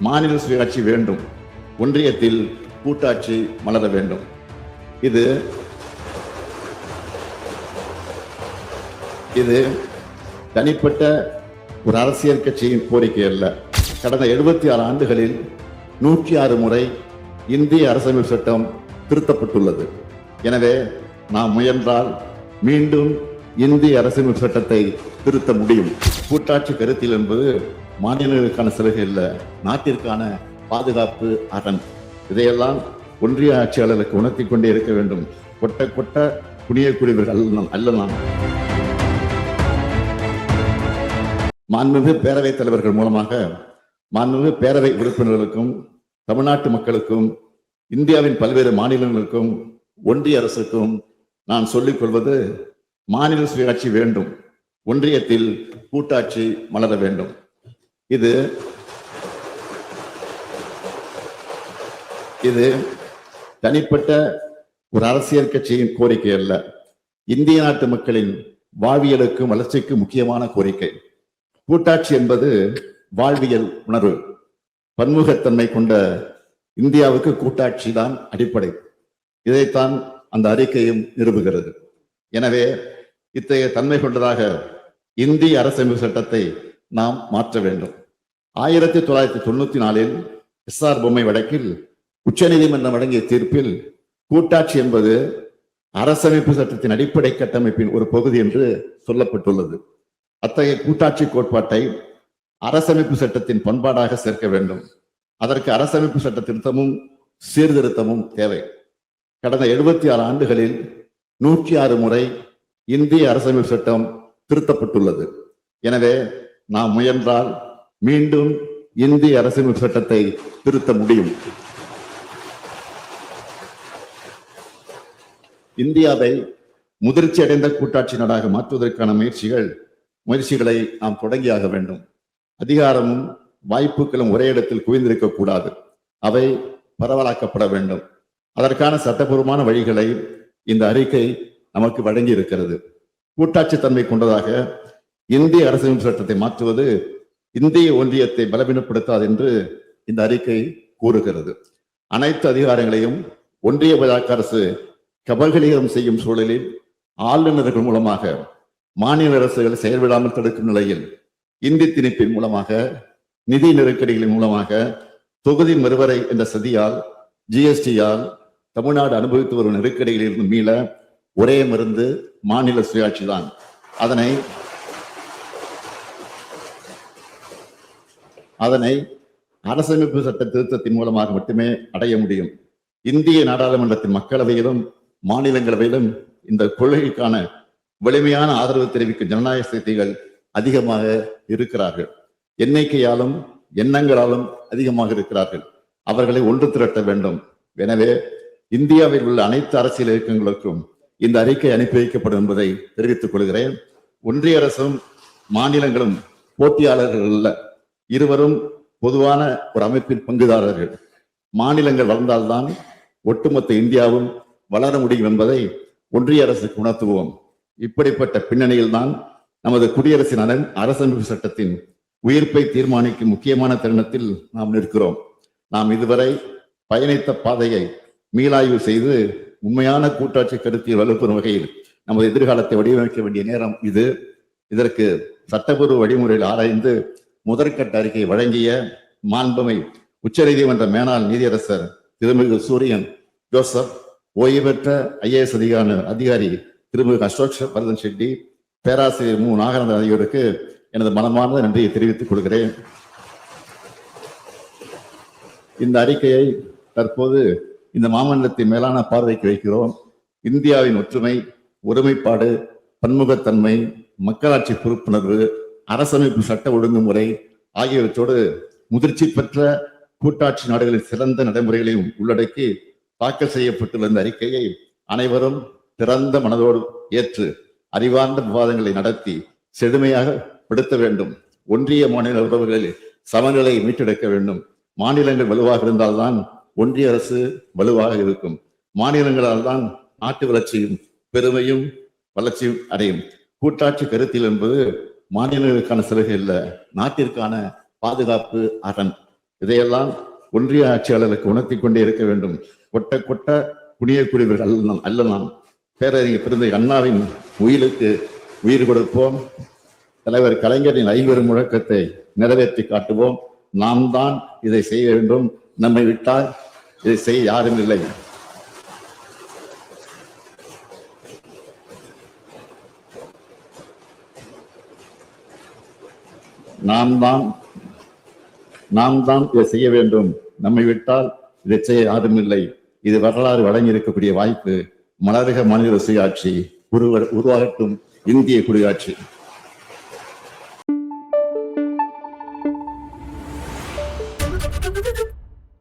மாநில சுயாட்சி வேண்டும், ஒன்றியத்தில் கூட்டாட்சி மலர வேண்டும். இது தனிப்பட்ட ஒரு அரசியல் கட்சியின் கோரிக்கை அல்ல. கடந்த 76 ஆண்டுகளில் 106 முறை இந்திய அரசியலமைப்பு சட்டம் திருத்தப்பட்டுள்ளது. எனவே நாம் முயன்றால் மீண்டும் இந்திய அரசியலமைப்பு சட்டத்தை திருத்த முடியும். கூட்டாட்சி கருத்தில் என்பது மாநிலங்களுக்கான சலுகை அல்ல, நாட்டிற்கான பாதுகாப்பு அரண். இதையெல்லாம் ஒன்றிய ஆட்சியாளர்களுக்கு உணர்த்திக் கொண்டே இருக்க வேண்டும். கொட்ட குனியக்கூடியவர்கள் அல்ல நாம். மாண்புமிகு பேரவைத் தலைவர்கள் மூலமாக மாண்புமிகு பேரவை உறுப்பினர்களுக்கும் தமிழ்நாட்டு மக்களுக்கும் இந்தியாவின் பல்வேறு மாநிலங்களுக்கும் ஒன்றிய அரசுக்கும் நான் சொல்லிக் கொள்வது, மாநில சுயாட்சி வேண்டும், ஒன்றியத்தில் கூட்டாட்சி மலர வேண்டும். இது தனிப்பட்ட ஒரு அரசியல் கட்சியின் கோரிக்கை அல்ல, இந்திய நாட்டு மக்களின் வாழ்வியலுக்கும் வளர்ச்சிக்கும் முக்கியமான கோரிக்கை. கூட்டாட்சி என்பது வாழ்வியல் உணர்வு. பன்முகத்தன்மை கொண்ட இந்தியாவுக்கு கூட்டாட்சி தான் அடிப்படை. இதைத்தான் அந்த அறிக்கையும் நிறுவுகிறது. எனவே இத்தகைய தன்மை கொண்டதாக இந்திய அரசியலமைப்பு சட்டத்தை நாம் மாற்ற வேண்டும். 1994 SR பொம்மை வழக்கில் உச்சநீதிமன்றம் வழங்கிய தீர்ப்பில் கூட்டாட்சி என்பது அரசமைப்பு சட்டத்தின் அடிப்படை கட்டமைப்பின் ஒரு பகுதி என்று சொல்லப்பட்டுள்ளது. அத்தகைய கூட்டாட்சி கோட்பாட்டை அரசமைப்பு சட்டத்தின் பண்பாடாக சேர்க்க வேண்டும். அதற்கு அரசமைப்பு சட்ட திருத்தமும் சீர்திருத்தமும் தேவை. கடந்த 76 ஆண்டுகளில் 106 முறை இந்திய அரசமைப்பு சட்டம் திருத்தப்பட்டுள்ளது. எனவே நாம் முயன்றால் மீண்டும் இந்திய அரசமைப்பு சட்டத்தை திருத்த முடியும். இந்தியாவை முதிர்ச்சி அடைந்த கூட்டாட்சி நாடாக மாற்றுவதற்கான முயற்சிகளை நாம் தொடங்கியாக வேண்டும். அதிகாரமும் வாய்ப்புகளும் ஒரே இடத்தில் குவிந்திருக்க கூடாது. அவை பரவலாக்கப்பட வேண்டும். அதற்கான சட்டபூர்வமான வழிகளை இந்த அறிக்கை நமக்கு வழங்கி இருக்கிறது. கூட்டாட்சி தன்மை கொண்டதாக இந்திய அரசியலமைப்பு சட்டத்தை மாற்றுவது இந்திய ஒன்றியத்தை பலவீனப்படுத்தாது என்று இந்த அறிக்கை கூறுகிறது. அனைத்து அதிகாரங்களையும் ஒன்றிய பாஜக அரசு கபலீகரம் செய்யும் சூழலில் ஆளுநர்கள் மூலமாக மாநில அரசுகள் செயல்படாமல் தடுக்கும் நிலையில் இந்தி திணிப்பின் மூலமாக, நிதி நெருக்கடிகளின் மூலமாக, தொகுதி மறுவரை என்ற சதியால், GSTயால் தமிழ்நாடு அனுபவித்து வரும் நெருக்கடிகளில் இருந்து மீள ஒரே மருந்து மாநில சுயாட்சி தான். அதனை அரசமைப்பு சட்ட திருத்தத்தின் மூலமாக மட்டுமே அடைய முடியும். இந்திய நாடாளுமன்றத்தின் மக்களவையிலும் மாநிலங்களவையிலும் இந்த கொள்கைக்கான வலிமையான ஆதரவு தெரிவிக்கும் ஜனநாயக சக்திகள் அதிகமாக இருக்கிறார்கள். எண்ணிக்கையாலும் எண்ணங்களாலும் அதிகமாக இருக்கிறார்கள். அவர்களை ஒன்று திரட்ட வேண்டும். எனவே இந்தியாவில் உள்ள அனைத்து அரசியல் இயக்கங்களுக்கும் இந்த அறிக்கை அனுப்பி வைக்கப்படும் என்பதை தெரிவித்துக் கொள்கிறேன். ஒன்றிய அரசும் மாநிலங்களும் போட்டியாளர்கள் அல்ல, இருவரும் பொதுவான ஒரு அமைப்பின் பங்குதாரர்கள். மாநிலங்கள் வளர்ந்தால்தான் ஒட்டுமொத்த இந்தியாவும் வளர முடியும் என்பதை ஒன்றிய அரசுக்கு உணர்த்துவோம். இப்படிப்பட்ட பின்னணியில் தான் நமது குடியரசின் அரசமைப்பு சட்டத்தின் உயிர்ப்பை தீர்மானிக்கும் முக்கியமான தருணத்தில் நாம் நிற்கிறோம். நாம் இதுவரை பயணித்த பாதையை மீளாய்வு செய்து உண்மையான கூட்டாட்சி கருத்தில் வலுப்பெறும் வகையில் நமது எதிர்காலத்தை வடிவமைக்க வேண்டிய நேரம் இது. இதற்கு சட்டப்பூர்வ வழிமுறையில் ஆராய்ந்து முதற்கட்ட அறிக்கையை வழங்கிய மாண்புமை உச்சநீதிமன்ற மேலாள் நீதியரசர் திருமிகு சூரியன் ஜோசப், ஓய்வு பெற்ற IAS அதிகாரி திருமிகு அசோக் வர்தன் ஷெட்டி, பேராசிரியர் மு. நாகநந்தன் ஆகியோருக்கு எனது மனமார்ந்த நன்றியை தெரிவித்துக் கொள்கிறேன். இந்த அறிக்கையை தற்போது இந்த மாமண்டலத்தின் மேலான பார்வைக்கு வைக்கிறோம். இந்தியாவின் ஒற்றுமை, ஒருமைப்பாடு, பன்முகத்தன்மை, மக்களாட்சி பொறுப்புணர்வு, அரசமைப்பு சட்ட ஒழுங்குமுறை ஆகியவற்றோடு முதிர்ச்சி பெற்ற கூட்டாட்சி நாடுகளின் சிறந்த நடைமுறைகளையும் உள்ளடக்கி தாக்கல் செய்யப்பட்டுள்ள இந்த அறிக்கையை அனைவரும் திறந்த மனதோடு ஏற்று அறிவார்ந்த விவாதங்களை நடத்தி செழுமையாக படுத்த வேண்டும். ஒன்றிய மாநில உறவுகளில் சமநிலையை மீட்டெடுக்க வேண்டும். மாநிலங்கள் வலுவாக இருந்தால்தான் ஒன்றிய அரசு வலுவாக இருக்கும். மாநிலங்களால் தான் நாட்டு வளர்ச்சியும் பெருமையும் வளர்ச்சியும் அடையும். கூட்டாட்சி கருத்தில் என்பது மாநிலங்களுக்கான சலுகை அல்ல, நாட்டிற்கான பாதுகாப்பு அரண். இதையெல்லாம் ஒன்றிய ஆட்சியாளருக்கு உணர்த்தி கொண்டே இருக்க வேண்டும். கொட்ட கொட்ட குனியக்கூடியவர்கள் அல்ல நாம். பேரறிஞர் பெருந்தை அண்ணாவின் உயிருக்கு உயிர் கொடுப்போம். தலைவர் கலைஞரின் 50 முழக்கத்தை நிறைவேற்றி காட்டுவோம். நாம் தான் இதை செய்ய வேண்டும். நம்மை விட்டால் இதை செய்ய யாரும் இல்லை. நாம் தான் இதை செய்ய வேண்டும். நம்மை விட்டால் இதை செய்ய யாரும் இல்லை. இது வரலாறு வழங்கி இருக்கக்கூடிய வாய்ப்பு. மலர்க மாநில சுயாட்சி, உருவாகட்டும் இந்திய குடியாட்சி.